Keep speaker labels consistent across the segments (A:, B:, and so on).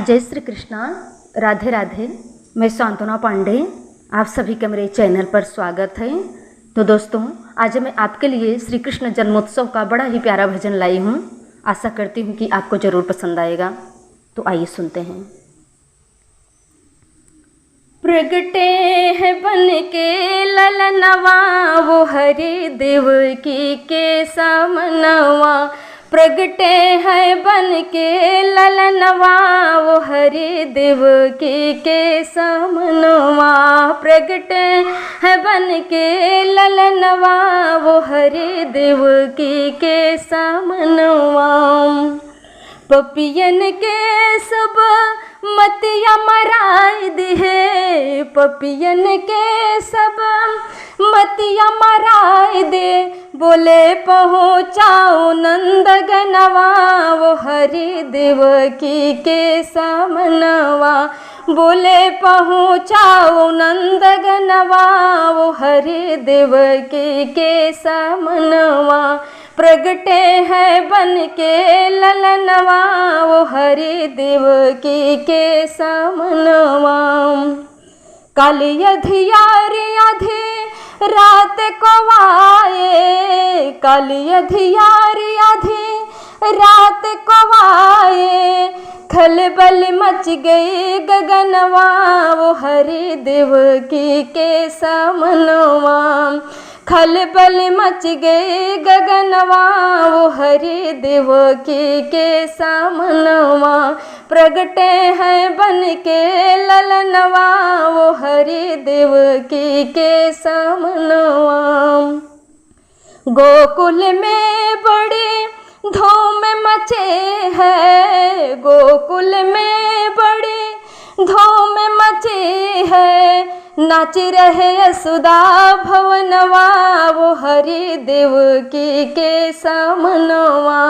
A: जय श्री कृष्णा, राधे राधे। मैं सांत्वना पांडे, आप सभी का मेरे चैनल पर स्वागत है। तो दोस्तों, आज मैं आपके लिए श्री कृष्ण जन्मोत्सव का बड़ा ही प्यारा भजन लाई हूँ। आशा करती हूँ कि आपको ज़रूर पसंद आएगा। तो आइए सुनते हैं। प्रगटे है बन के ललनवा, वो हरि देवकी के समनवा। प्रगटे है बन के ललनवा, वो हरि देवकी के समनवा। प्रगटे है बन के ललनवा, वो हरि देवकी के समनवा। पपियन के सब मतिया मराई दिहे, पपियन के सब मतिया मराई दे। बोले पहुँचाओ नंद गनवा, वो हरि देवकी के समनवा। बोले पहुँचाओ नंद गनवा, वो हरि देवकी के समनवा। प्रगटे है बन के ललनवा, वो हरि देवकी के समनवा। काली अधियारी आधी रात को आए, काली अधियारी आधी रात को आए। खलबल मच गई गगनवा, वो हरि देवकी के समनवा। खलबल मच गए गगनवा, वो हरि देवकी के समनवा। प्रगटे हैं बन के ललनवा, वो हरि देवकी के समनवा। गोकुल में बड़ी धूम मचे है, गोकुल में बड़ी धूम मचे है। नाच रहे यशोदा भवनवा, वो हरि देवकी के समनवा।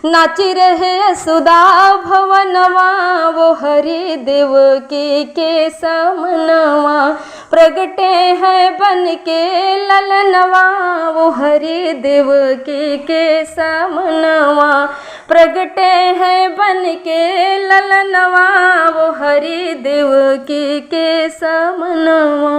A: नाच रहे यशोदा भवनवा, वो हरि देवकी के समनवा। प्रगटे हैं बन के ललनवा, वो हरि देवकी के समनवा। प्रगटे हैं बन के ललनवा, वो हरि देवकी के समनवा।